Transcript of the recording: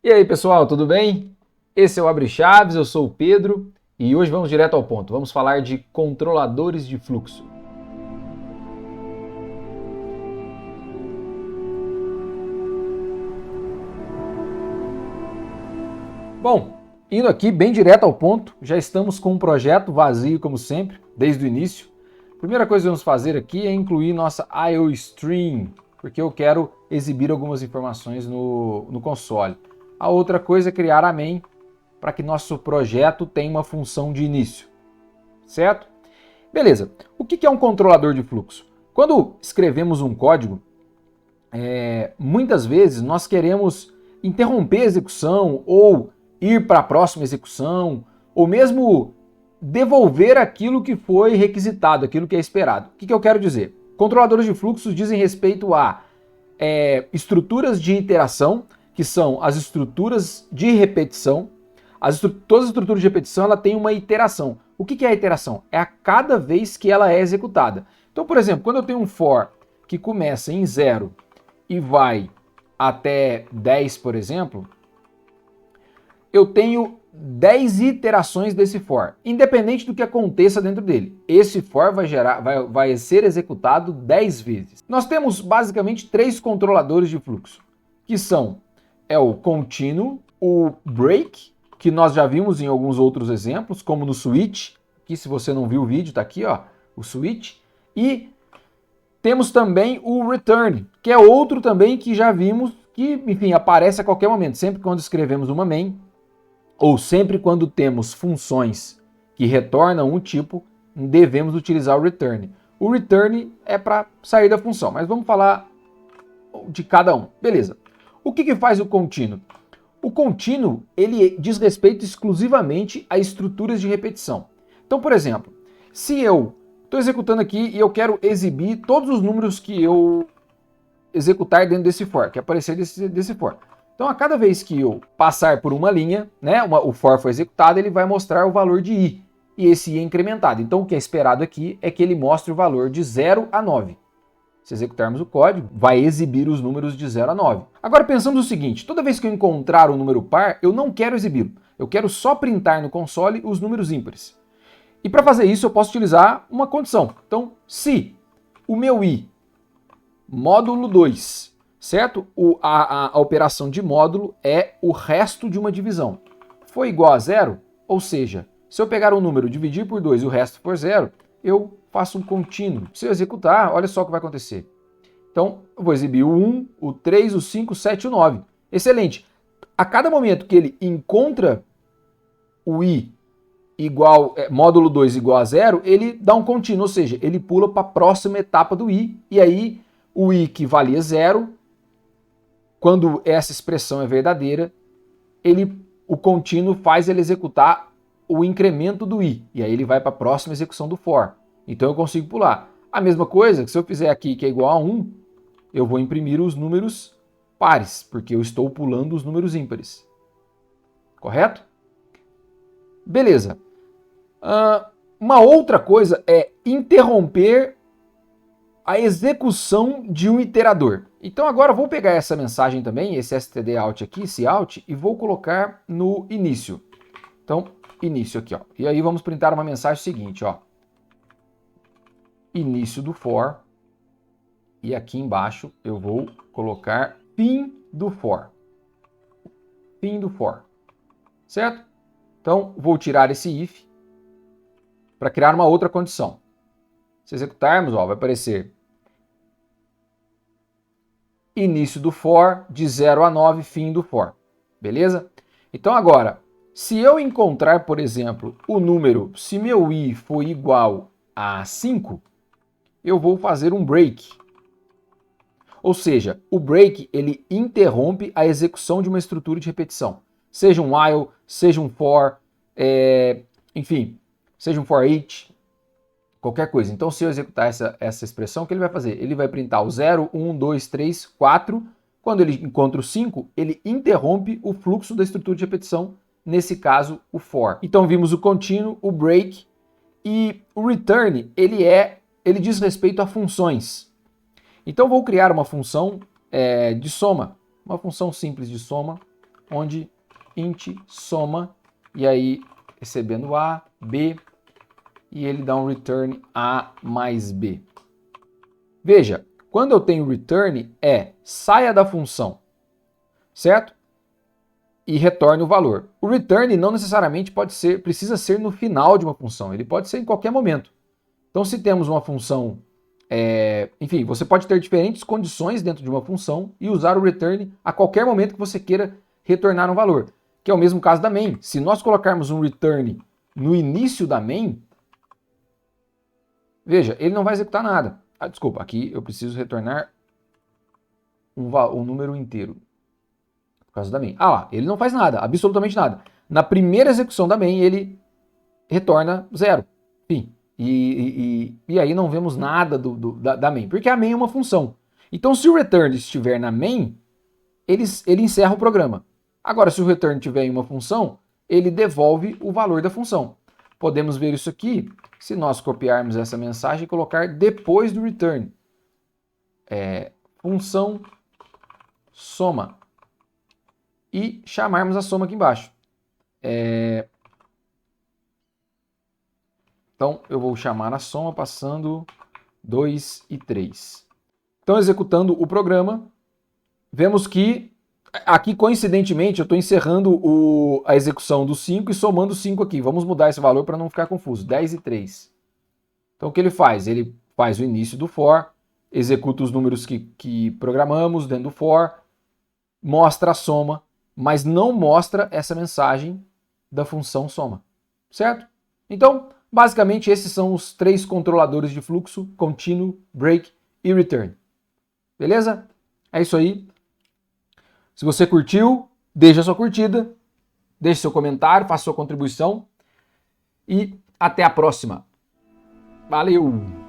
E aí pessoal, tudo bem? Esse é o Abre Chaves, eu sou o Pedro e hoje vamos direto ao ponto. Vamos falar de controladores de fluxo. Bom, indo aqui bem direto ao ponto, já estamos com um projeto vazio como sempre, desde o início. A primeira coisa que vamos fazer aqui é incluir nossa IOStream, porque eu quero exibir algumas informações no console. A outra coisa é criar a main para que nosso projeto tenha uma função de início, certo? Beleza, o que é um controlador de fluxo? Quando escrevemos um código, muitas vezes nós queremos interromper a execução ou ir para a próxima execução, ou mesmo devolver aquilo que foi requisitado, aquilo que é esperado. O que eu quero dizer? Controladores de fluxos dizem respeito a estruturas de iteração, que são as estruturas de repetição. Todas as estruturas de repetição ela tem uma iteração. O que é a iteração? É a cada vez que ela é executada. Então, por exemplo, quando eu tenho um for que começa em 0 e vai até 10, por exemplo, eu tenho 10 iterações desse for, independente do que aconteça dentro dele. Esse for vai ser executado 10 vezes. Nós temos basicamente 3 controladores de fluxo, que são o contínuo, o break, que nós já vimos em alguns outros exemplos, como no switch, que se você não viu o vídeo, está aqui, ó, o switch, e temos também o return, que é outro também que já vimos, que, enfim, aparece a qualquer momento, sempre quando escrevemos uma main, ou sempre quando temos funções que retornam um tipo, devemos utilizar o return. O return é para sair da função, mas vamos falar de cada um. Beleza. O que faz o contínuo? O contínuo, ele diz respeito exclusivamente a estruturas de repetição. Então, por exemplo, se eu estou executando aqui e eu quero exibir todos os números que eu executar dentro desse for, que aparecer desse for. Então, a cada vez que eu passar por uma linha, né, o for foi executado, ele vai mostrar o valor de i, e esse i é incrementado. Então, o que é esperado aqui é que ele mostre o valor de 0 a 9. Se executarmos o código, vai exibir os números de 0 a 9. Agora pensamos o seguinte, toda vez que eu encontrar um número par, eu não quero exibi-lo. Eu quero só printar no console os números ímpares. E para fazer isso eu posso utilizar uma condição. Então, se o meu i, módulo 2, certo? A operação de módulo é o resto de uma divisão, foi igual a 0, ou seja, se eu pegar um número, dividir por 2 e o resto for 0, eu faço um contínuo. Se eu executar, olha só o que vai acontecer. Então, eu vou exibir o 1, o 3, o 5, o 7 e o 9. Excelente. A cada momento que ele encontra o i igual, módulo 2 igual a 0, ele dá um contínuo, ou seja, ele pula para a próxima etapa do i, e aí o i que valia 0, quando essa expressão é verdadeira, o contínuo faz ele executar o incremento do i, e aí ele vai para a próxima execução do for. Então eu consigo pular. A mesma coisa que se eu fizer aqui que é igual a 1, eu vou imprimir os números pares, porque eu estou pulando os números ímpares. Correto? Beleza. Uma outra coisa é interromper a execução de um iterador. Então agora eu vou pegar essa mensagem também, esse stdout aqui, esse out, e vou colocar no início. Então, início aqui, ó. E aí vamos printar uma mensagem seguinte, ó. Início do for, e aqui embaixo eu vou colocar fim do for. Fim do for. Certo? Então, vou tirar esse if para criar uma outra condição. Se executarmos, ó, vai aparecer início do for, de 0 a 9, fim do for. Beleza? Então agora, se eu encontrar, por exemplo, o número, se meu i for igual a 5, eu vou fazer um break. Ou seja, o break ele interrompe a execução de uma estrutura de repetição. Seja um while, seja um for, enfim, seja um for each, qualquer coisa. Então, se eu executar essa expressão, o que ele vai fazer? Ele vai printar o 0, 1, 2, 3, 4. Quando ele encontra o 5, ele interrompe o fluxo da estrutura de repetição, nesse caso, o for. Então, vimos o contínuo, o break, e o return, ele diz respeito a funções. Então, vou criar uma função de soma, uma função simples de soma, onde int soma, e aí recebendo A, B, e ele dá um return A mais B. Veja, quando eu tenho return, saia da função, certo? E retorne o valor. O return não necessariamente precisa ser no final de uma função, ele pode ser em qualquer momento. Então, se temos uma função, enfim, você pode ter diferentes condições dentro de uma função e usar o return a qualquer momento que você queira retornar um valor, que é o mesmo caso da main. Se nós colocarmos um return no início da main, veja, ele não vai executar nada. Desculpa, aqui eu preciso retornar um número inteiro. Por causa da main. Lá, ele não faz nada, absolutamente nada. Na primeira execução da main, ele retorna 0. Enfim, e aí não vemos nada da main, porque a main é uma função. Então, se o return estiver na main, ele encerra o programa. Agora, se o return estiver em uma função, ele devolve o valor da função. Podemos ver isso aqui se nós copiarmos essa mensagem e colocar depois do return. Função soma. E chamarmos a soma aqui embaixo. Então, eu vou chamar a soma passando 2 e 3. Então, executando o programa, vemos que aqui, coincidentemente, eu estou encerrando a execução do 5 e somando 5 aqui. Vamos mudar esse valor para não ficar confuso. 10 e 3. Então, o que ele faz? Ele faz o início do for, executa os números que programamos dentro do for, mostra a soma, mas não mostra essa mensagem da função soma, certo? Então, basicamente, esses são os 3 controladores de fluxo: contínuo, break e return. Beleza? É isso aí. Se você curtiu, deixa sua curtida, deixe seu comentário, faça sua contribuição e até a próxima. Valeu!